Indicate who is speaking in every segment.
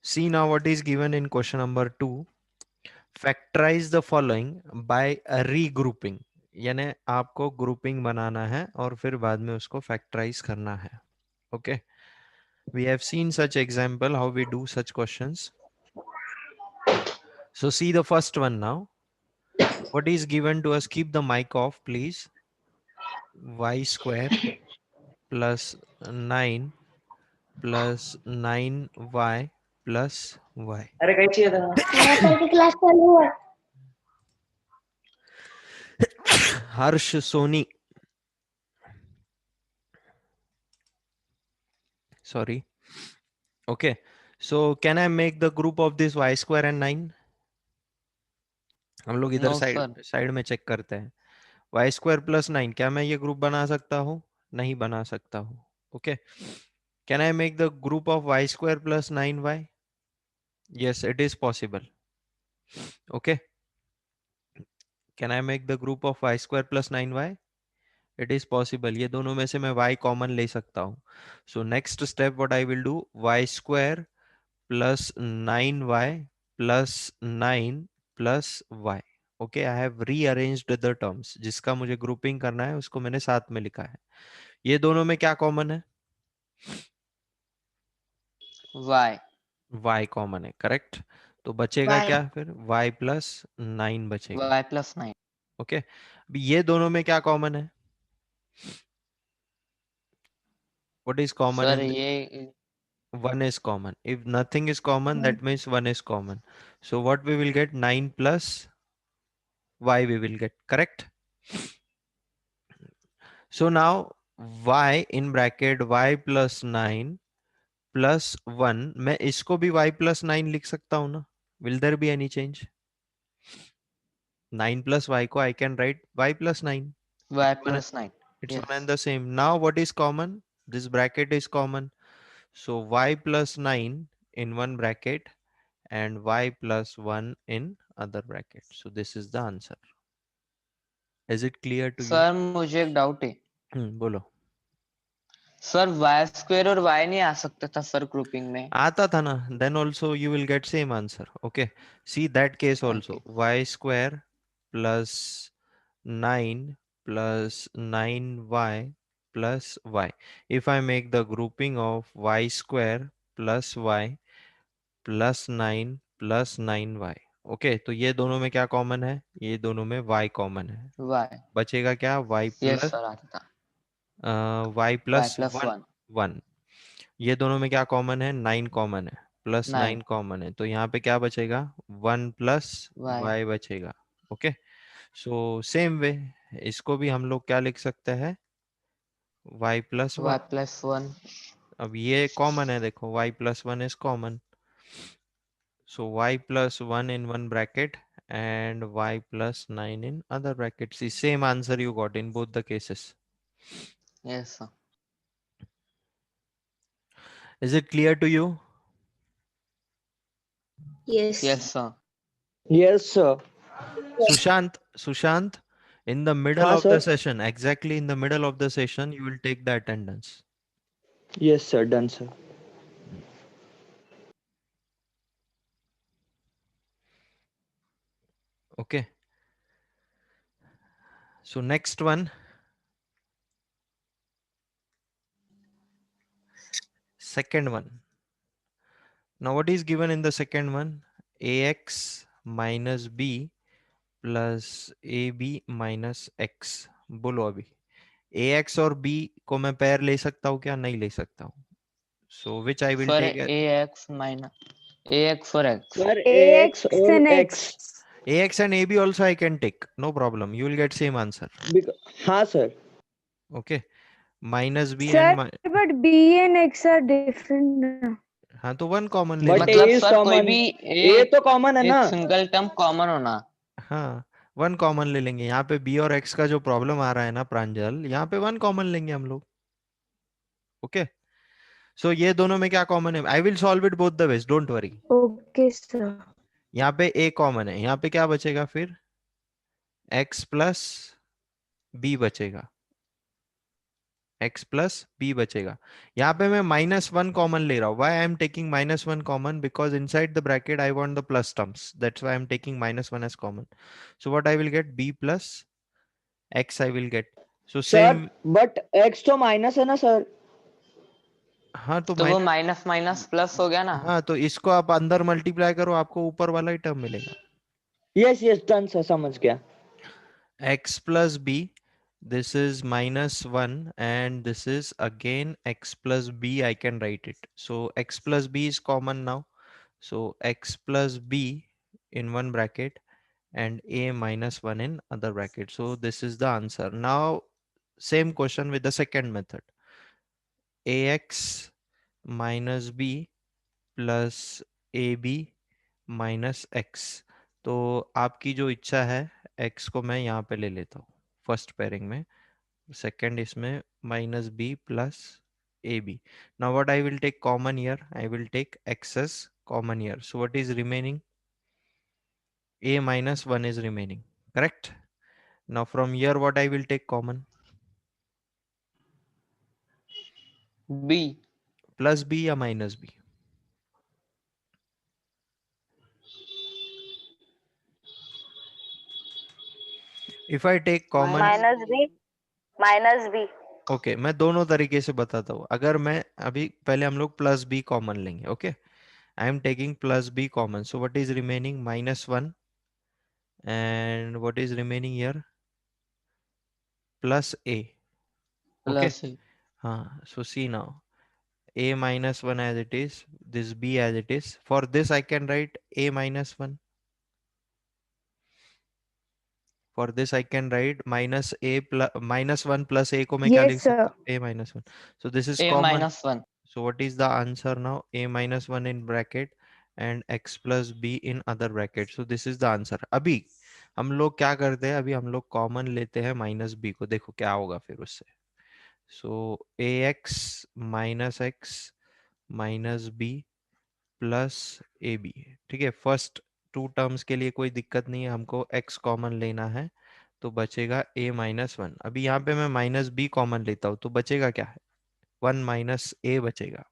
Speaker 1: See now what is given in question number 2. Factorize the following by a regrouping. यानी आपको grouping बनाना है और फिर बाद में उसको फैक्टराइज करना है. Okay. We have seen such example how we do such questions. So see the first one now. What is given to us? Keep the mic off, please. Y square plus 9 plus 9y plus y.
Speaker 2: अरे काही चाहिए था
Speaker 3: sir की class चालू है.
Speaker 1: Harsh Soni. Sorry. Okay. So can I make the group of this y square and 9? हम लोग इधर
Speaker 4: No,
Speaker 1: साइड
Speaker 4: sir.
Speaker 1: साइड में चेक करते हैं. y square plus 9. क्या मैं ये ग्रुप बना सकता हूँ? नहीं बना सकता हूँ. Okay. Can I make the group of y square plus 9y? Yes, it is possible. Okay. Can I make the group of y square plus 9y? It is possible. ये दोनों में से मैं y कॉमन ले सकता हूँ. So next step what I will do, y square plus 9y plus 9 plus y. Okay, I have rearranged the terms. जिसका मुझे ग्रुपिंग करना है उसको मैंने साथ में लिखा है. ये दोनों में क्या कॉमन है?
Speaker 4: Y.
Speaker 1: y कॉमन है. करेक्ट. तो बचेगा
Speaker 3: Y.
Speaker 1: क्या फिर? y plus 9 बचेगा.
Speaker 4: Y plus 9.
Speaker 1: ओके. अभी ये दोनों में क्या कॉमन है? What is common
Speaker 4: Sir,
Speaker 1: in
Speaker 4: ये
Speaker 1: 1 is common. If nothing is common, that means 1 is common. So what we will get? 9 plus y we will get. Correct? So now y in bracket y plus 9 plus 1. मैं इसको भी y plus 9 लिख सकता हूँ ना? Will there be any change? 9 plus y को I can write y plus 9.
Speaker 4: Y plus 9.
Speaker 1: It's
Speaker 4: Yes.
Speaker 1: one and the same. Now what is common? This bracket is common. So y plus 9 in one bracket and y plus 1 in other bracket. So this is the answer. Is it clear to you?
Speaker 4: Sir मुझे एक doubt है.
Speaker 1: बोलो.
Speaker 4: Sir y square और y नहीं आ सकता था sir grouping में.
Speaker 1: आता था ना. Then also you will get same answer. Okay. See that case also.
Speaker 4: Okay.
Speaker 1: Y square plus 9 plus 9y plus y. If I make the grouping of y square plus y plus 9 plus 9y. Okay. तो ये दोनों में क्या common है? ये दोनों में y common है.
Speaker 4: Y.
Speaker 1: बचेगा क्या? y
Speaker 4: यस
Speaker 1: प्लस
Speaker 4: सर आता था.
Speaker 1: y
Speaker 4: Y
Speaker 1: plus
Speaker 4: plus
Speaker 1: 1
Speaker 4: 1.
Speaker 1: 1. ये दोनों में क्या कॉमन है? 9 कॉमन है. प्लस
Speaker 4: 9.
Speaker 1: 9 कॉमन है. तो यहाँ पे क्या बचेगा? 1 प्लस
Speaker 4: Y.
Speaker 1: y बचेगा. ओके. सो सेम वे इसको भी हम लोग क्या लिख सकते हैं? y plus
Speaker 4: Y
Speaker 1: 1.
Speaker 4: plus 1.
Speaker 1: अब ये कॉमन है. देखो y plus 1 is common. So y plus 1 in one bracket and y plus 9 in other bracket. See, same answer you got in both the cases.
Speaker 4: Yes sir.
Speaker 1: Is it clear to you?
Speaker 3: Yes.
Speaker 4: Yes sir.
Speaker 2: Yes sir.
Speaker 1: Sushant, in the middle
Speaker 2: हाँ
Speaker 1: of the
Speaker 2: sir.
Speaker 1: session, exactly in the middle of the session, you will take the attendance.
Speaker 2: Yes sir. Done sir.
Speaker 1: Okay. So next one. Second one. Now what is given in the second one? Ax minus b plus ab minus x. बोलो अभी. ax और b को मैं pair ले सकता हूँ क्या? नहीं ले सकता हूँ. So which I will
Speaker 4: For
Speaker 1: take?
Speaker 4: ax minus ax for x.
Speaker 2: Sir,
Speaker 3: AX
Speaker 2: AX or
Speaker 3: and
Speaker 2: X.
Speaker 1: ax and ab also I can take. No problem. You will get same answer.
Speaker 2: हाँ sir.
Speaker 1: Okay. Minus b
Speaker 3: Sir,
Speaker 1: and
Speaker 3: but B and X are different.
Speaker 1: हाँ तो one common ले
Speaker 2: But
Speaker 1: लेंगे.
Speaker 4: मतलब
Speaker 2: A is
Speaker 4: sir कोई
Speaker 2: common.
Speaker 4: भी
Speaker 2: A तो common है
Speaker 4: एक
Speaker 2: ना.
Speaker 4: सिंगल टर्म कॉमन होना.
Speaker 1: हाँ वन कॉमन ले लेंगे. यहाँ पे b और x का जो प्रॉब्लम आ रहा है ना प्रांजल, यहाँ पे वन कॉमन लेंगे हम लोग. ओके. सो ये दोनों में क्या कॉमन है? I will solve it both the ways, don't worry.
Speaker 3: Okay, sir.
Speaker 1: यहाँ पे a कॉमन है. यहाँ पे क्या बचेगा फिर? x प्लस b बचेगा. x प्लस b बचेगा। यहाँ पे मैं -1 कॉमन ले रहा हूँ। Why I am taking -1 common? Because inside the bracket I want the plus terms, that's why I am taking -1 as common. So what I will get, b plus x I will get. So
Speaker 2: sir
Speaker 1: same.
Speaker 2: But x तो minus है ना sir?
Speaker 1: हाँ तो
Speaker 4: तो वो minus minus plus हो गया ना।
Speaker 1: हाँ तो इसको आप अंदर मल्टीप्लाई करो, आपको ऊपर वाला ही टर्म मिलेगा।
Speaker 2: यस यस डन सर, समझ गया।
Speaker 1: x plus b, this is -1 and this is again x plus b, I can write it. So x plus b is common now. So x plus b in one bracket and a -1 in other bracket. So this is the answer. Now same question with the second method. ax minus b plus ab minus x. तो आपकी जो इच्छा है, x को मैं यहाँ पे ले लेता हूँ फर्स्ट पेयरिंग में, सेकंड इसमें minus b plus a b. Now what I will take common here, I will take x as common here. So what is remaining, a minus 1 is remaining, correct? Now from here what I will take common,
Speaker 4: b
Speaker 1: plus b या minus b? If I take common,
Speaker 3: minus b.
Speaker 1: Okay मैं दोनों तरीके से बताता हूँ। अगर मैं अभी पहले हम लोग प्लस बी कॉमन लेंगे, okay I am taking plus b common. So what is remaining, -1 and what is remaining here, plus a, okay?
Speaker 4: Plus
Speaker 1: हाँ, so see now a minus 1 as it is, this b as it is. For this I can write a minus 1. For this I can write minus a plus -1 plus a को मैं क्या लिख
Speaker 3: yes
Speaker 1: सकता
Speaker 3: sir.
Speaker 1: हूँ, a minus 1. So this is
Speaker 4: a
Speaker 1: common.
Speaker 4: minus 1
Speaker 1: So what is the answer now? A minus 1 in bracket and x plus b in other bracket. So this is the answer. अभी हम लोग क्या करते हैं, अभी हम लोग कॉमन लेते हैं माइनस बी को, देखो क्या होगा फिर उससे। So ax minus x minus b plus a b, ठीक है। फर्स्ट टू टर्म्स के लिए कोई दिक्कत नहीं है, हमको x कॉमन लेना है तो बचेगा a माइनस 1। अभी यहाँ पे मैं माइनस बी कॉमन लेता हूँ तो बचेगा क्या है, 1 माइनस ए बचेगा,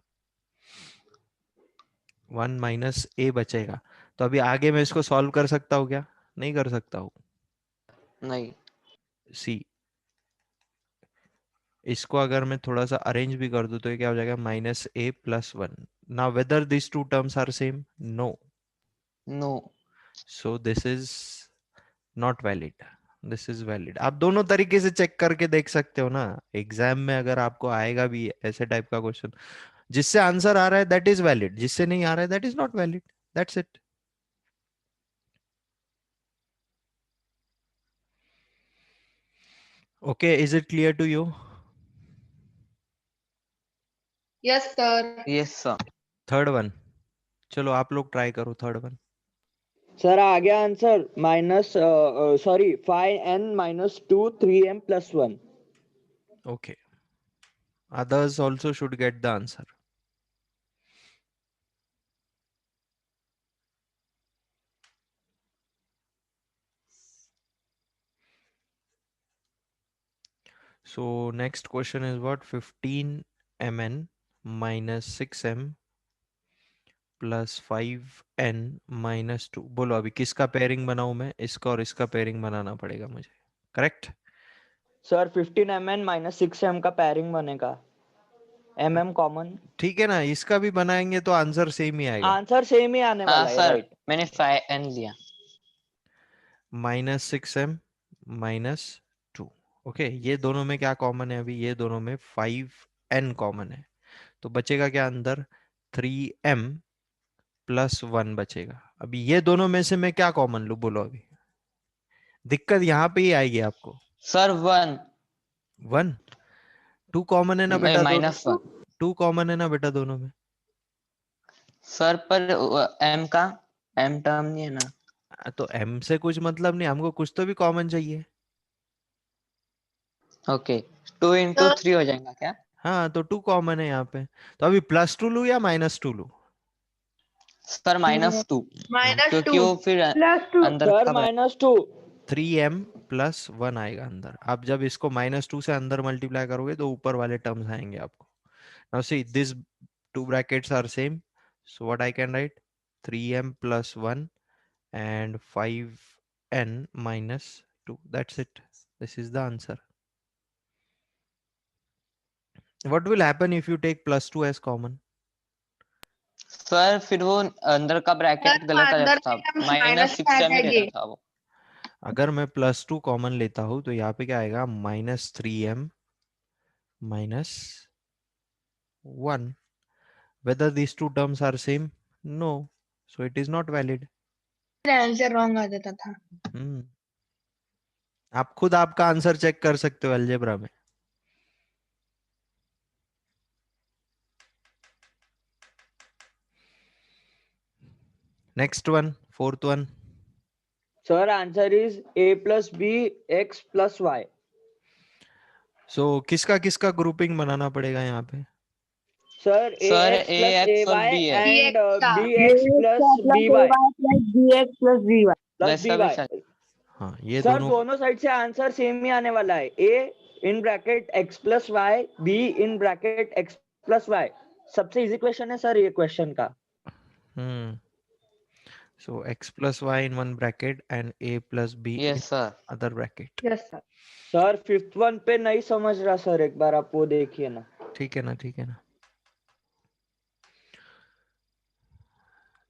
Speaker 1: 1 माइनस ए बचेगा। तो अभी आगे मैं इसको सॉल्व कर सकता हूँ क्या, नहीं कर सकता हूँ।
Speaker 4: नहीं।
Speaker 1: सी, इसको अगर मैं थोड़ा सा अरेंज भी कर दूं तो ये क्या हो जाएगा, -a+1। Now whether this two terms are same, no,
Speaker 4: no.
Speaker 1: So this is not valid, this is valid. आप दोनों तरीके से चेक करके देख सकते हो ना एग्जाम में, अगर आपको आएगा भी ऐसे टाइप का क्वेश्चन, जिससे आंसर आ रहा है दैट इज वैलिड, जिससे नहीं आ रहा है that is not valid, that's it. Okay, is it clear to you?
Speaker 5: Yes sir.
Speaker 4: Yes sir.
Speaker 1: Third one, चलो आप लोग ट्राई करो थर्ड वन।
Speaker 2: सर आ गया answer, minus sorry 5n-2 3m+1।
Speaker 1: Okay, others also should get the answer. So next question is what, 15mn minus 6m plus 5n minus 2। बोलो अभी किसका pairing बनाऊं मैं, इसका और इसका पेयरिंग बनाना पड़ेगा मुझे, करेक्ट?
Speaker 2: सर 15mn-6m का पैरिंग बनेगा, mm कॉमन।
Speaker 1: ठीक है ना, इसका भी बनाएंगे तो आंसर सेम ही आएगा,
Speaker 2: आंसर सेम ही आने
Speaker 4: हाँ
Speaker 2: वाला है,
Speaker 4: सर,
Speaker 2: राइट?
Speaker 4: मैंने 5n लिया।
Speaker 1: -6m -2। ओके, ये दोनों में क्या कॉमन है, अभी ये दोनों में 5n कॉमन है, तो बचेगा क्या अंदर, 3m प्लस 1 बचेगा। अभी ये दोनों में से मैं क्या कॉमन लूं, बोलो अभी, दिक्कत यहाँ पे ही आएगी आपको।
Speaker 4: सर 1
Speaker 1: 1, 2 कॉमन है ना बेटा दोनों,
Speaker 4: -1
Speaker 1: 2 कॉमन है ना बेटा दोनों में।
Speaker 4: सर, पर m का m टर्म नहीं है ना।
Speaker 1: तो m से कुछ मतलब नहीं, हमको कुछ तो भी कॉमन चाहिए।
Speaker 4: ओके, 2 into 3 हो जाएगा क्या?
Speaker 1: हाँ तो 2 कॉमन है यहाँ पे, तो अभी +2 लूं या -2 लूं?
Speaker 4: सर -2,
Speaker 5: -2
Speaker 4: क्योंकि वो फिर
Speaker 3: +2
Speaker 4: अंदर
Speaker 2: सर
Speaker 4: का
Speaker 2: -2।
Speaker 1: 3m प्लस 1 आएगा अंदर। आप जब इसको -2 से अंदर मल्टीप्लाई करोगे तो ऊपर वाले टर्म्स आएंगे आपको। Now see this two brackets are same, so what I can write, 3m plus 1 and 5n minus 2, that's it. This is the answer. What will happen if you take +2 as common?
Speaker 4: Sir फिर वो अंदर का bracket
Speaker 5: sir
Speaker 4: गलत आ
Speaker 5: अंदर
Speaker 4: जाता
Speaker 5: से हम
Speaker 4: था,
Speaker 5: माइनस में आ
Speaker 4: -6m ही
Speaker 5: जाएंगे।
Speaker 4: रहता था वो।
Speaker 1: अगर मैं +2 कॉमन लेता हूं तो यहाँ पे क्या आएगा, -3m minus 1. Whether these two terms are same? No, so it is not valid.
Speaker 5: Answer wrong आ जाता था।
Speaker 1: हम्म, आप खुद आपका आंसर चेक कर सकते हो अलजेब्रा में। Next one, fourth one.
Speaker 2: Sir answer is a plus b x plus y.
Speaker 1: सो किसका किसका ग्रुपिंग बनाना पड़ेगा यहाँ पे?
Speaker 2: Sir
Speaker 4: sir
Speaker 2: ax plus
Speaker 4: ax और
Speaker 2: ay
Speaker 4: bx
Speaker 2: and
Speaker 5: BX का।
Speaker 2: bx plus by
Speaker 6: bx plus by
Speaker 2: plus
Speaker 4: वैसा भी
Speaker 2: by.
Speaker 4: सच।
Speaker 1: हाँ, ये
Speaker 2: सर
Speaker 1: दोनों
Speaker 2: दोनों साइड से आंसर सेम ही आने वाला है। a in bracket x plus y, b in bracket x plus y. सबसे इजी क्वेश्चन है सर ये क्वेश्चन का।
Speaker 1: Hmm, so x plus y in one bracket and a plus b in
Speaker 4: yes sir.
Speaker 1: other bracket.
Speaker 5: Yes sir.
Speaker 2: Sir fifth one पे नहीं समझ रहा sir, एक बार आप वो देखिए ना।
Speaker 1: ठीक है ना, ठीक है ना।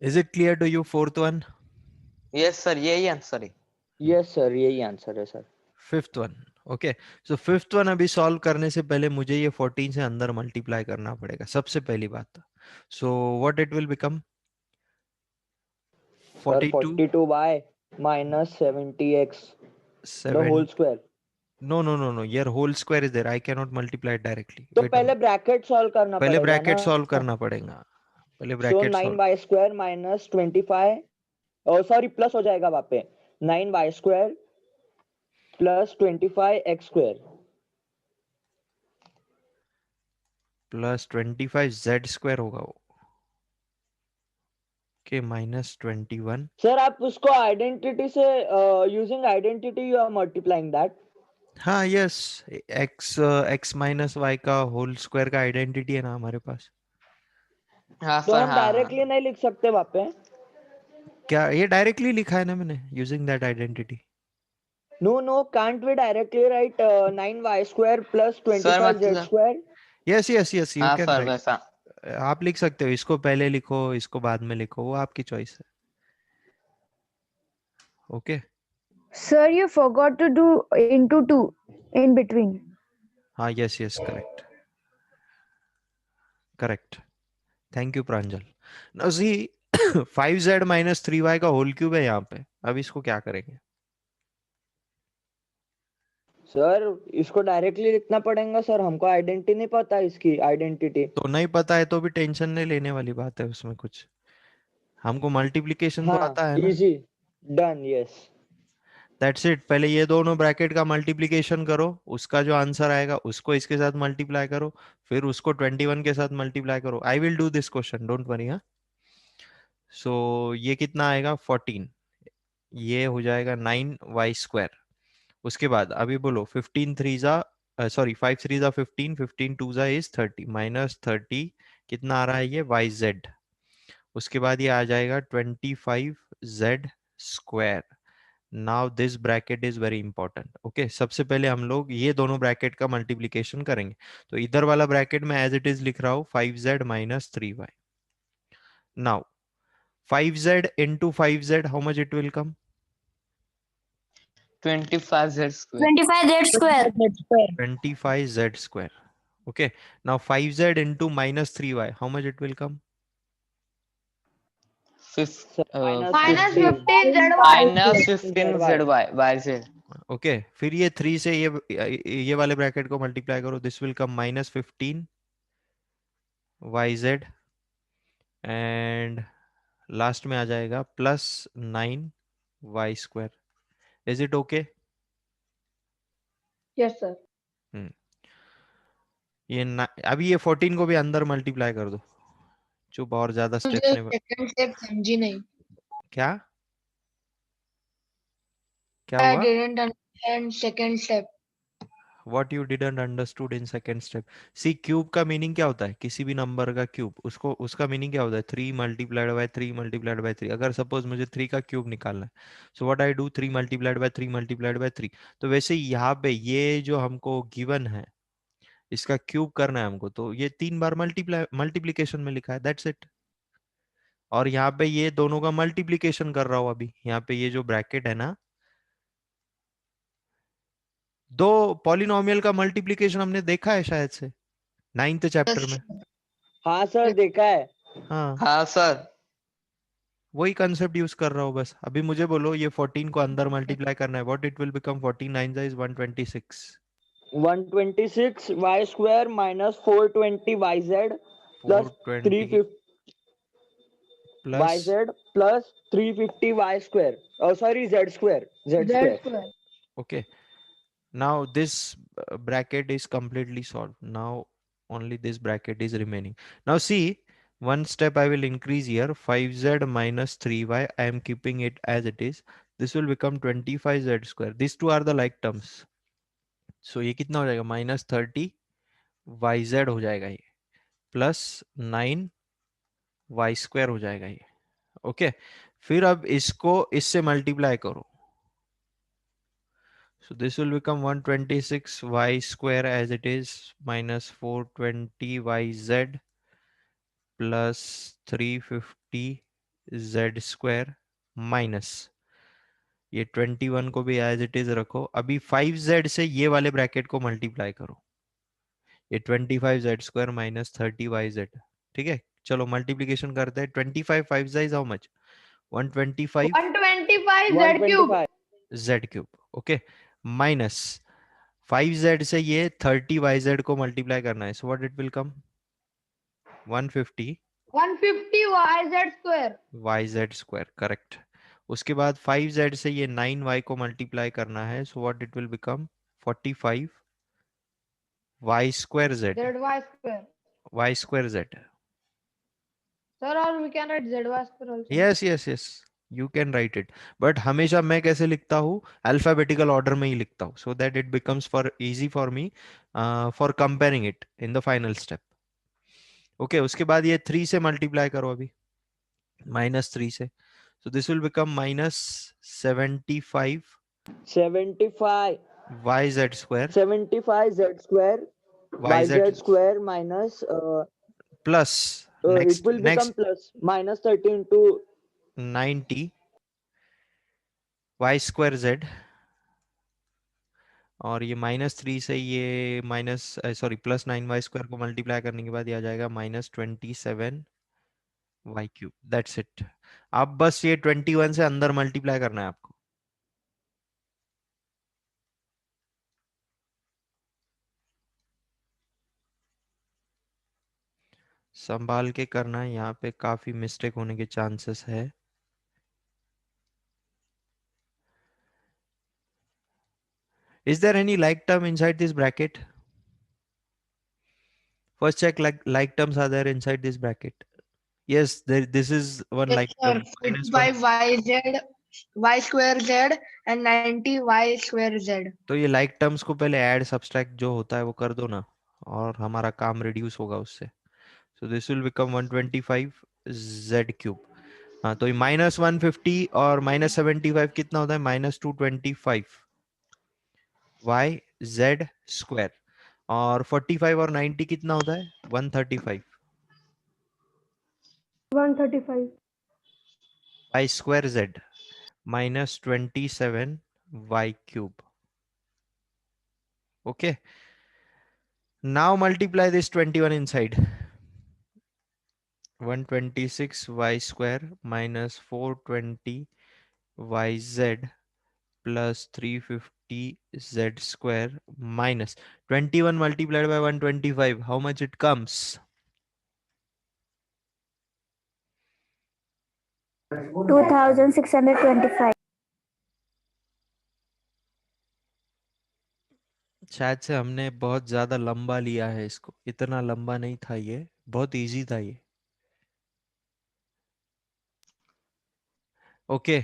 Speaker 1: Is it clear to you fourth one?
Speaker 4: Yes sir, यही आंसर है।
Speaker 2: यस सर यही आंसर है sir.
Speaker 1: Fifth one, okay. So fifth one अभी सॉल्व करने से पहले मुझे ये 14 से अंदर मल्टीप्लाई करना पड़ेगा, सबसे पहली बात। So what it will become?
Speaker 2: Sir
Speaker 1: 42
Speaker 2: 42y minus 70x the
Speaker 1: 7
Speaker 2: whole square.
Speaker 1: no no no no, your whole square is there, I cannot multiply it directly.
Speaker 2: तो
Speaker 1: Wait a
Speaker 2: पहले
Speaker 1: minute.
Speaker 2: ब्रैकेट सॉल्व करना
Speaker 1: पहले
Speaker 2: पड़ेगा ना।
Speaker 1: Bracket solve करना पड़ेगा, पहले
Speaker 2: so
Speaker 1: bracket
Speaker 2: 9
Speaker 1: solve.
Speaker 2: Y square minus 25, sorry plus हो जाएगा वहां पे, 9 Y square plus 25 x square
Speaker 1: plus 25 z square होगा वो, के माइनस 21।
Speaker 2: सर आप उसको आइडेंटिटी से using identity you are multiplying that.
Speaker 1: हाँ यस, एक्स माइनस वाई का होल स्क्वायर का आइडेंटिटी है ना हमारे पास।
Speaker 4: हाँ
Speaker 2: तो
Speaker 4: सर,
Speaker 2: हम
Speaker 4: हाँ
Speaker 2: डायरेक्टली नहीं लिख सकते वहां पे।
Speaker 1: क्या ये डायरेक्टली लिखा है ना मैंने, using that identity?
Speaker 2: No no, can't we directly write 9 Y square plus
Speaker 4: sir
Speaker 2: 25 Z
Speaker 4: मतलब।
Speaker 2: Square.
Speaker 1: Yes yes yes, you
Speaker 4: हाँ
Speaker 1: कैन
Speaker 4: सर
Speaker 1: राइट।
Speaker 4: वैसा।
Speaker 1: आप लिख सकते हो, इसको पहले लिखो इसको बाद में लिखो, वो आपकी चॉइस है। Okay
Speaker 6: Sir, you forgot to do into 2 in between.
Speaker 1: हाँ yes yes, correct correct, thank you Pranjal. Now see 5z minus 3y का होल क्यूब है यहाँ पे, अब इसको क्या करेंगे?
Speaker 2: सर इसको डायरेक्टली लिखना पड़ेगा सर, हमको आइडेंटिटी नहीं पता इसकी आइडेंटिटी।
Speaker 1: तो नहीं पता है तो भी टेंशन नहीं लेने वाली बात है उसमें कुछ, हमको मल्टीप्लिकेशन तो
Speaker 2: हाँ
Speaker 1: आता है ना।
Speaker 2: Easy, done, yes.
Speaker 1: That's it, पहले ये दोनों ब्रैकेट का मल्टीप्लिकेशन करो, उसका जो आंसर आएगा उसको इसके साथ मल्टीप्लाई करो, फिर उसको 21 के साथ मल्टीप्लाई करो। I will do this question, don't worry. हाँ, सो ये कितना आएगा 14, ये हो जाएगा 9y स्क्वायर। उसके बाद अभी बोलो 15 3 जा, सॉरी 5 3 जा 15, 15 2 जा इज 30, माइनस 30 कितना आ रहा है ये yz। उसके बाद ये आ जाएगा 25z square. Now this bracket is very important. Okay, सबसे पहले हम लोग ये दोनों ब्रैकेट का मल्टीप्लिकेशन करेंगे। तो इधर वाला ब्रैकेट में एज इट इज लिख रहा हूं 5z minus 3y। Now 5z into 5z, how much it will come?
Speaker 4: 25z square.
Speaker 3: 25z square.
Speaker 1: 25z square. Okay, now 5z into minus 3y, how much it will come?
Speaker 2: Sir
Speaker 5: minus
Speaker 2: minus
Speaker 5: 15 Z
Speaker 4: minus 15z yz।
Speaker 1: Okay, फिर ये 3 से ये वाले bracket को multiply करो, this will come minus 15 yz and last में आ जाएगा plus 9y square. Is it okay?
Speaker 5: Yes sir.
Speaker 1: अभी ये 14 को भी अंदर मल्टीप्लाई कर दो, चुप, और ज्यादा स्टेप्स नहीं।
Speaker 5: सेकंड स्टेप समझी नहीं।
Speaker 1: क्या क्या
Speaker 5: I
Speaker 1: हुआ?
Speaker 5: didn't understand second step.
Speaker 1: What you didn't understood in second step. See, cube का मीनिंग क्या होता है? किसी भी नंबर का क्यूब, उसको उसका मीनिंग क्या होता है? 3 मल्टीप्लाइड बाय 3 मल्टीप्लाइड बाय 3। अगर सपोज मुझे 3 का क्यूब निकालना है, सो what I do, 3 multiplied by 3 multiplied by 3। तो वैसे ही यहाँ पे ये जो हमको गिवन है, इसका क्यूब करना है हमको, तो ये 3 बार मल्टीप्लीकेशन में लिखा है, दैट्स इट। और यहाँ पे ये दोनों का मल्टीप्लीकेशन कर रहा हूँ अभी। यहाँ पे ये जो ब्रैकेट है ना, दो पॉलिनोमियल का मल्टीप्लीकेशन हमने देखा है शायद से 9th चैप्टर में।
Speaker 2: हाँ सर देखा है।
Speaker 1: हाँ,
Speaker 4: हाँ सर।
Speaker 1: वही कंसेप्ट यूज कर रहा हूँ बस। अभी मुझे बोलो ये 14 को अंदर मल्टीप्लाई करना है, what it will become? 14 9 is 126,
Speaker 2: 126 y square minus 420 yz plus
Speaker 1: 420
Speaker 2: 350
Speaker 1: plus,
Speaker 2: yz plus 350 y square. Oh sorry, z square. Z
Speaker 5: Z
Speaker 2: square.
Speaker 5: square.
Speaker 1: okay, now this bracket is completely solved. Now only this bracket is remaining. Now see, one step I will increase here, 5z minus 3y, I am keeping it as it is. This will become 25z square. These two are the like terms. So ये कितना हो जाएगा? Minus 30 yz हो जाएगा ये, plus 9 Y square हो जाएगा ये। ओके, फिर अब इसको इससे मल्टीप्लाई करो, so this will become 126 y square as it is minus 420 yz plus 350 z square minus ये 21 को भी एज इट इज रखो। अभी 5z से ये वाले ब्रैकेट को मल्टीप्लाई करो, ये 25z स्क्वायर माइनस 30yz। ठीक है, चलो मल्टीप्लीकेशन करते हैं। 25 5 is how much? 125
Speaker 5: 125 Z cube.
Speaker 2: 125.
Speaker 1: z cube. Okay, minus 5z से ये 30yz को मल्टीप्लाई करना है, so what it will come? 150
Speaker 5: 150 YZ square.
Speaker 1: yz square, correct. उसके बाद 5z से ये 9y को मल्टीप्लाई करना है, so what it will become? 45 y square z,
Speaker 5: ZY square.
Speaker 1: y square z।
Speaker 5: Sir, or we can write ZY square also.
Speaker 1: Yes yes yes, you can write it, but हमेशा मैं कैसे लिखता हूँ? Alphabetical order में ही लिखता हूँ, so that it becomes for easy for me for comparing it in the final step. Okay, उसके बाद ये 3 से मल्टीप्लाई करो अभी, माइनस 3 से, so this will become minus 75
Speaker 2: 75
Speaker 1: yz square
Speaker 2: 75 z square yz square minus
Speaker 1: plus
Speaker 2: it will become plus minus 30 into
Speaker 1: 90 y square z, और ये -3 से ये minus sorry plus 9y square को मल्टीप्लाई करने के बाद ये आ जाएगा -27 y क्यूब। That's it. अब बस ये 21 से अंदर मल्टीप्लाई करना है आपको। संभाल के करना है, यहाँ पे काफी मिस्टेक होने के चांसेस है। Is there any like term inside this bracket? First check like terms are there inside this bracket. Yes, this is one
Speaker 5: Yes,
Speaker 1: like
Speaker 5: sir.
Speaker 1: term. -1.
Speaker 5: 45 YZ Y square Z and 90 Y square Z.
Speaker 1: तो ये like terms को पहले add subtract जो होता है वो कर दो ना, और हमारा काम reduce होगा उससे। So this will become 125 z cube। हाँ, तो ये -150 और -75 कितना होता है? -225 y z स्क्वायर, और 45 और 90 कितना होता है? 135
Speaker 6: 135.
Speaker 1: y square z -27 y cube। Okay, now multiply this 21 inside। 126 y square minus 420 yz plus 350 z square minus 21 multiplied by 125, how much it comes?
Speaker 6: 2625.
Speaker 1: शायद से हमने बहुत ज्यादा लंबा लिया है इसको, इतना लंबा नहीं था ये, बहुत इजी था ये। Okay,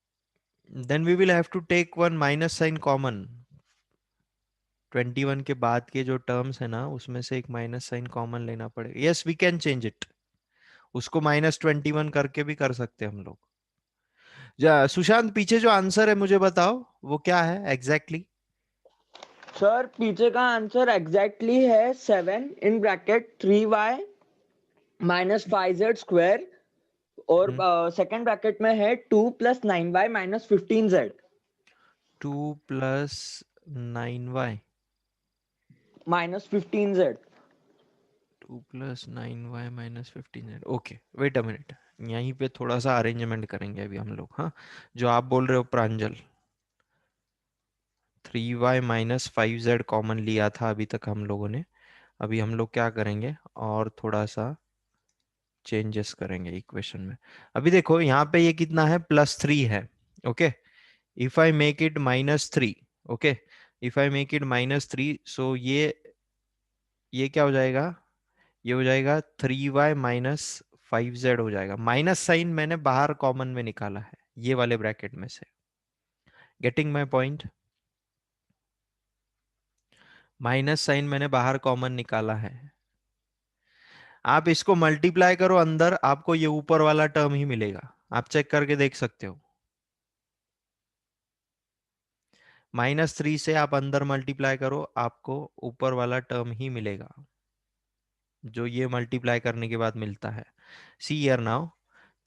Speaker 1: then we will have to take one minus sign common. 21 के बाद के जो टर्म्स है ना उसमें से एक माइनस साइन कॉमन लेना पड़ेगा. Yes we can change it. उसको -21 करके भी कर सकते हैं हम लोग. सुशांत पीछे जो आंसर है मुझे बताओ वो क्या है एग्जैक्टली.
Speaker 2: सर पीछे का आंसर एग्जैक्टली है 7 in bracket 3y minus 5z square और सेकंड ब्रैकेट में है 2 + 9y - 15z.
Speaker 1: 2 + 9y
Speaker 2: -15z.
Speaker 1: 2 + 9y - 15z. Okay wait a minute. यहीं पे थोड़ा सा अरेंजमेंट करेंगे अभी हम लोग. हाँ जो आप बोल रहे हो प्रांजल 3y - 5z कॉमन लिया था अभी तक हम लोगों ने. अभी हम लोग क्या करेंगे और थोड़ा सा चेंजेस करेंगे इक्वेशन में. अभी देखो यहाँ पे ये कितना है +3 है. Okay if I make it -3. Okay if I make it -3 सो ये क्या हो जाएगा. ये हो जाएगा 3y - 5z हो जाएगा. माइनस साइन मैंने बाहर कॉमन में निकाला है ये वाले ब्रैकेट में से. Getting my point. Minus sign मैंने बाहर कॉमन निकाला है. आप इसको मल्टीप्लाई करो अंदर आपको ये ऊपर वाला टर्म ही मिलेगा. आप चेक करके देख सकते हो. -3 से आप अंदर मल्टीप्लाई करो आपको ऊपर वाला टर्म ही मिलेगा जो ये मल्टीप्लाई करने के बाद मिलता है. See here now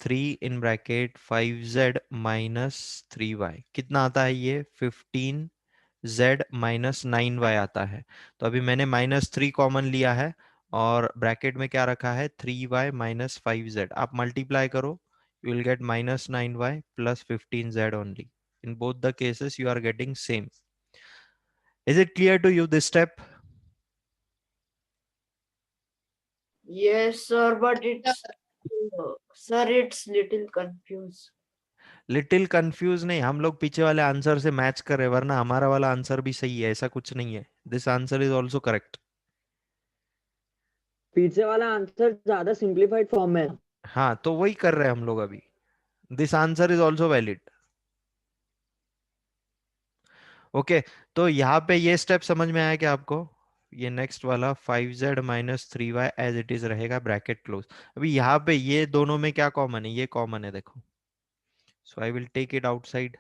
Speaker 1: 3 in bracket 5z - 3y कितना आता है ये 15z - 9y आता है. तो अभी मैंने -3 कॉमन लिया है और ब्रैकेट में क्या रखा है 3y - 5z. आप मल्टीप्लाई करो you will get -9y + 15z only. In both the cases you are getting same. Is it clear to you this step?
Speaker 7: Yes, sir, but it's little confused.
Speaker 1: Little confuse नहीं. हम लोग पीछे वाले answer से match कर रहे वरना हमारा वाला आंसर भी सही है. ऐसा कुछ नहीं है. This answer is also correct.
Speaker 2: पीछे वाला आंसर ज्यादा सिंप्लीफाइड फॉर्म में है.
Speaker 1: हाँ तो वही कर रहे हैं हम लोग अभी. This answer is also valid. Okay तो यहाँ पे ये स्टेप समझ में आया क्या आपको. ये नेक्स्ट वाला 5z - 3y as it is रहेगा ब्रैकेट क्लोज. अभी यहाँ पे ये दोनों में क्या कॉमन है. ये कॉमन है देखो. So I will take it outside.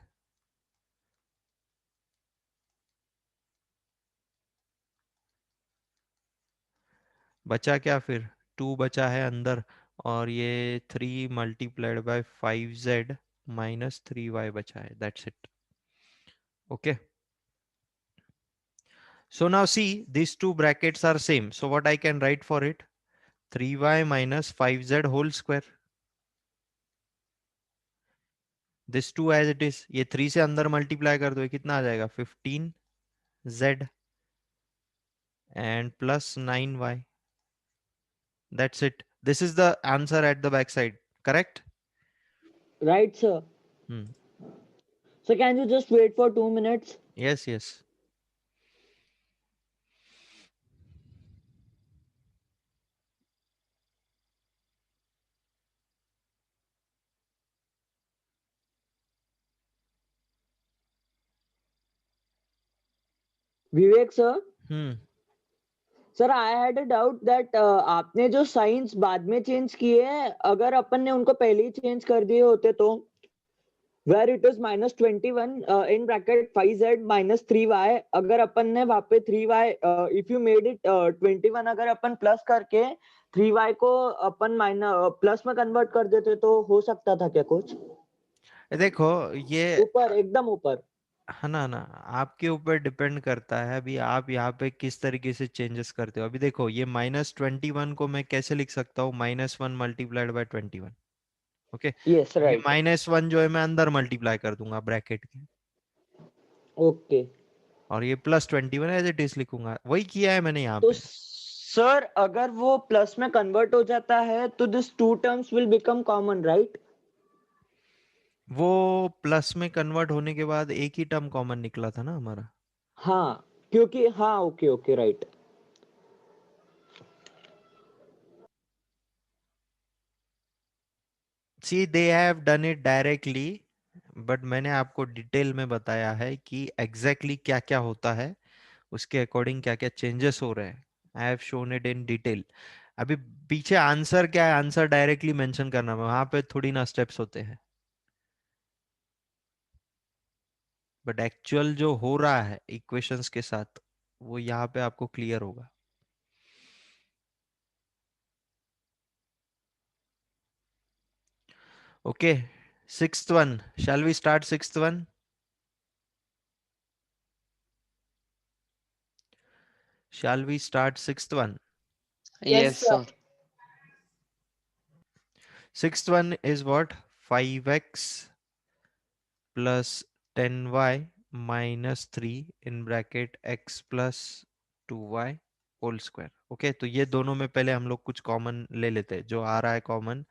Speaker 1: बचा क्या फिर 2 बचा है अंदर और ये 3 × 5z - 3y बचा है. That's it. Okay so now see these two brackets are same so what I can write for it 3y - 5z whole square. this 2 as it is. ये 3 से अंदर मल्टीप्लाई कर दो ये कितना आ जाएगा 15z and +9y. That's it. This is the answer at the back side. Correct?
Speaker 2: Right, sir. So can you just wait for 2 minutes?
Speaker 1: Yes, yes.
Speaker 2: Vivek sir.
Speaker 1: Sir
Speaker 2: I had a doubt that आपने जो science बाद में change किए हैं अगर अपन ने उनको पहले ही चेंज कर दिए होते तो where it is -21 in bracket 5z - 3y अगर अपन ने वहां पे 3y if you made it 21 अगर अपन प्लस करके 3y को अपन प्लस में कन्वर्ट कर देते तो हो सकता था क्या कुछ.
Speaker 1: देखो ये
Speaker 2: ऊपर एकदम ऊपर.
Speaker 1: है ना आपके ऊपर डिपेंड करता है. अभी आप यहाँ पे किस तरीके से चेंजेस करते हो. अभी देखो ये -21 को मैं कैसे लिख सकता हूँ -1 × 21. ओके
Speaker 2: यस
Speaker 1: ये
Speaker 2: राइट.
Speaker 1: -1 जो है मैं अंदर मल्टीप्लाई कर दूंगा ब्रैकेट के.
Speaker 2: ओके
Speaker 1: और ये +21 एज इट इज लिखूंगा. वही किया है मैंने यहाँ
Speaker 2: तो
Speaker 1: पे.
Speaker 2: सर अगर वो प्लस में कन्वर्ट हो जाता है तो this two terms will become common right.
Speaker 1: वो प्लस में कन्वर्ट होने के बाद एक ही टर्म कॉमन निकला था ना हमारा.
Speaker 2: हाँ क्योंकि हाँ okay okay right.
Speaker 1: See they have done it directly but मैंने आपको डिटेल में बताया है कि एग्जैक्टली क्या क्या होता है, उसके अकॉर्डिंग क्या क्या चेंजेस हो रहे हैं। I have shown it in detail. अभी पीछे आंसर क्या है, आंसर डायरेक्टली मेंशन करना, वहां पे थोड़ी ना स्टेप्स होते हैं, बट एक्चुअल जो हो रहा है इक्वेशंस के साथ वो यहाँ पे आपको क्लियर होगा। Okay, sixth one, shall we start sixth one? Shall we start sixth one?
Speaker 4: Yes, sir.
Speaker 1: Sixth one is what? 5x plus 10y minus 3 in bracket x plus 2y whole square. Okay, तो ये दोनों में पहले हम लोग कुछ common ले लेते हैं, जो आ रहा है common.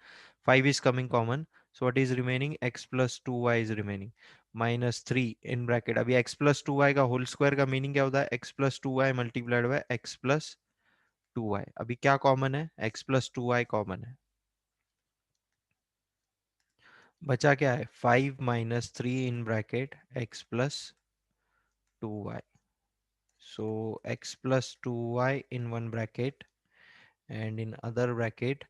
Speaker 1: 5 is coming common, so what is remaining? x plus 2y is remaining minus 3 in bracket. अभी x plus 2y का होल स्क्वायर का मीनिंग क्या होता है? x plus 2y multiplied by x plus 2y। अभी क्या कॉमन है? x plus 2y common है, बचा क्या है? 5 minus 3 in bracket x plus 2y. So x plus 2y in one bracket and in other bracket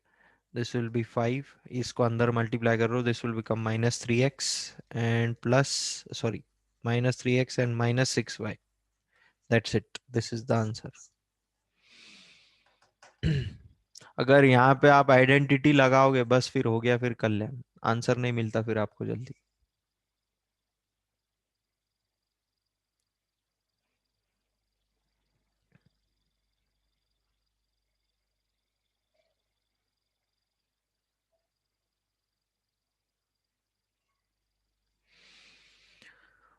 Speaker 1: this will be 5. इसको अंदर multiply करो, this will become minus 3x and plus, sorry, minus 3x and minus 6y. That's it. This is the answer. अगर यहाँ पे आप identity लगाओगे बस फिर हो गया, फिर कर ले, आंसर नहीं मिलता फिर आपको जल्दी।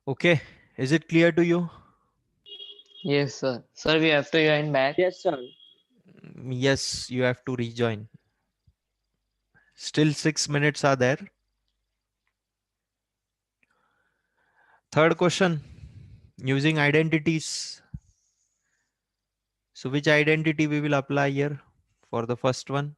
Speaker 1: Okay, is it clear to you?
Speaker 4: Yes, sir. Sir, we have to join back.
Speaker 2: Yes, sir.
Speaker 1: Yes, you have to rejoin. Still 6 minutes are there. Third question, using identities. So which identity we will apply here for the first one?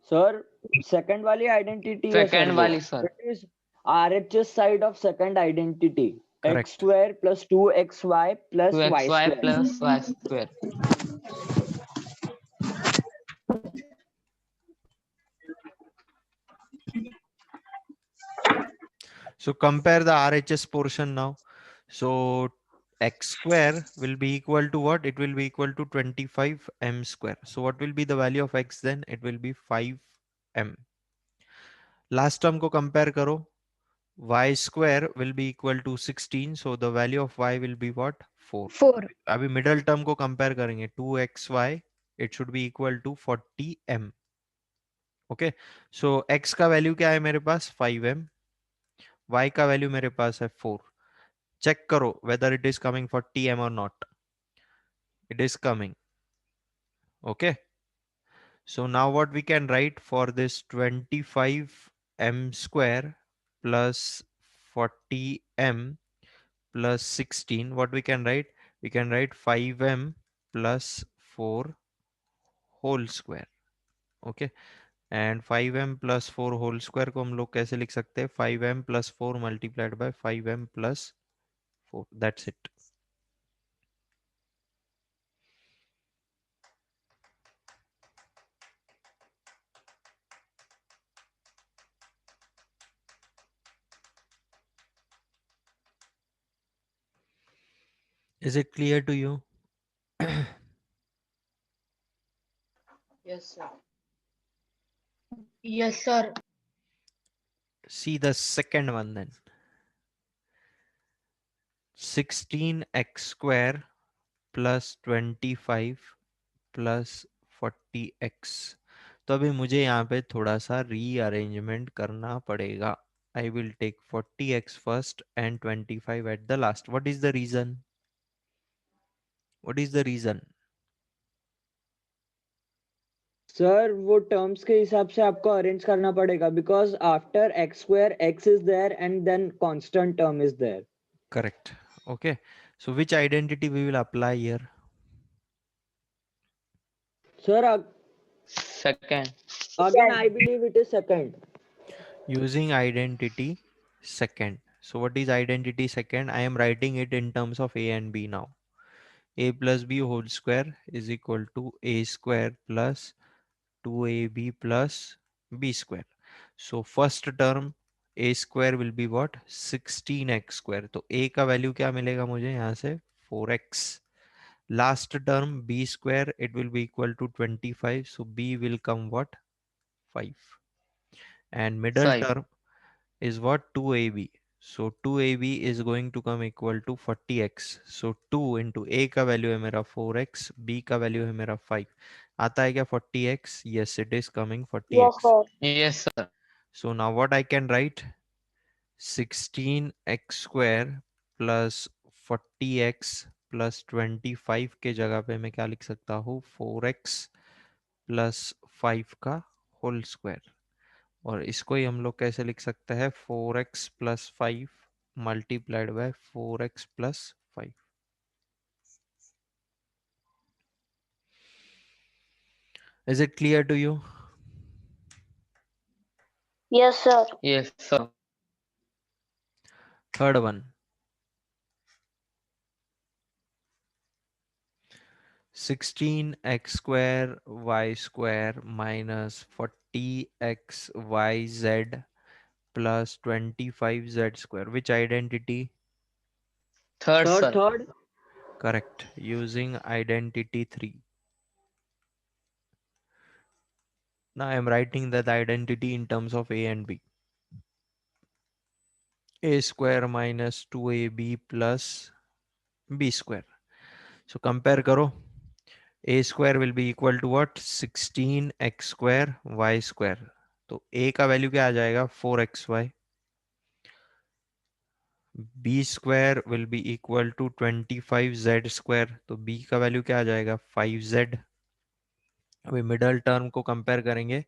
Speaker 2: Sir, second वाली identity है sir
Speaker 4: Second
Speaker 2: वो.
Speaker 4: वाली, sir.
Speaker 2: It is RHS side of second identity.
Speaker 1: Correct.
Speaker 2: X square plus 2xy plus y
Speaker 4: 2xy
Speaker 2: square.
Speaker 4: plus y square.
Speaker 1: So compare the RHS portion now. So x square will be equal to what? It will be equal to 25m square. So what will be the value of x then? It will be 5m. Last term को compare करो. Y square will be equal to 16. So the value of y will be what? 4.
Speaker 6: 4.
Speaker 1: अभी middle term को compare करेंगे. 2xy, it should be equal to 40m. Okay. So x का value क्या है मेरे पास? 5m. Y का value मेरे पास है 4. Check करो whether it is coming 40m or not. It is coming. Okay. So now what we can write for this 25m square plus 40m plus 16, what we can write? We can write 5m plus 4 whole square. Okay. And 5m plus 4 whole square को हम लोग कैसे लिख सकते हैं? 5m plus 4 multiplied by 5m plus 4. That's it. Is it clear to you?
Speaker 7: Yes, sir.
Speaker 5: Yes, sir.
Speaker 1: See the second one then. 16x square plus 25 plus 40x. तो अभी मुझे यहाँ पे थोड़ा सा रीअरेंजमेंट करना पड़ेगा. I will take 40x first and 25 at the last. What is the reason? What is the reason?
Speaker 2: Sir वो टर्म्स के हिसाब से आपको अरेंज करना पड़ेगा because after x square x is there and then constant term is there.
Speaker 1: Correct. Okay. So which identity we will apply here?
Speaker 2: Sir
Speaker 4: Second.
Speaker 2: Again, I believe it is second.
Speaker 1: Using identity second. So what is identity second? I am writing it in terms of a and b now. A plus b whole square is equal to a square plus 2ab plus b square. So first term a square will be what? 16x square. तो a का value क्या मिलेगा मुझे यहाँ से? 4x. Last term b square, it will be equal to 25. So b will come what? 5. And middle
Speaker 4: 5.
Speaker 1: term is what? 2ab. So 2ab is going to come equal to 40x. So 2 into a का value है मेरा 4x, b का value है मेरा 5. आता है क्या 40x? Yes, it is coming
Speaker 3: Yes,
Speaker 1: 40x.
Speaker 3: sir.
Speaker 4: Yes, sir.
Speaker 1: So now what I can write? 16x square plus 40x plus 25 के जगह पे मैं क्या लिख सकता हूँ? 4x plus 5 का होल स्क्वायर. और इसको ही हम लोग कैसे लिख सकते हैं? 4x plus 5 multiplied by 4x plus 5. Is it clear to you?
Speaker 3: Yes, sir.
Speaker 4: Yes, sir.
Speaker 1: Third one. 16x square y square minus 40x yz plus 25z square. Which identity?
Speaker 4: Third, sir.
Speaker 2: Third.
Speaker 1: Correct. Using identity 3. Now I am writing that identity in terms of a and b. A square minus 2ab plus b square. So compare karo. A square will be equal to what? 16x square y square. तो a का value क्या आ जाएगा? 4xy. b square will be equal to 25z square. तो b का value क्या आ जाएगा? 5z. अभी middle term को कंपेयर करेंगे.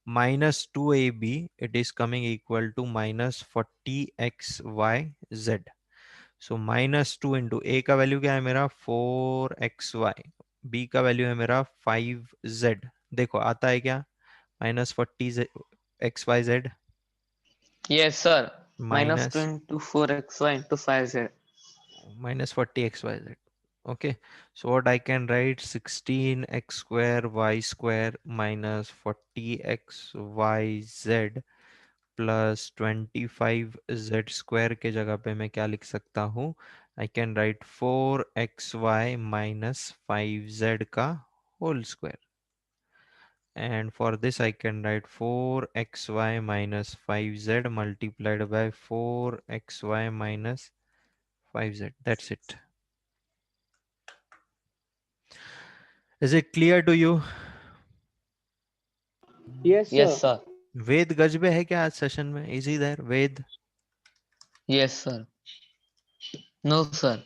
Speaker 1: minus 2ab, it is coming equal to minus 40xyz. So minus 2 into a का वैल्यू क्या है मेरा? 4xy. b का वैल्यू है मेरा 5z. देखो आता है क्या? minus 40xyz
Speaker 4: Yes, sir. Minus
Speaker 1: minus
Speaker 4: 2 into 4xy into 5z.
Speaker 1: minus 40xyz. Okay, so what I can write? 16x square y square minus 40xyz plus 25z square के जगह पे मैं क्या लिख सकता हूँ? I can write 4xy minus 5z का whole square. And for this I can write 4xy minus 5z multiplied by 4xy minus 5z. That's it. Is it clear to you?
Speaker 2: Yes, sir.
Speaker 4: Yes, sir.
Speaker 1: वेद गजबे है क्या आज session में? Is he there? Veda?
Speaker 4: Yes, sir. No, sir.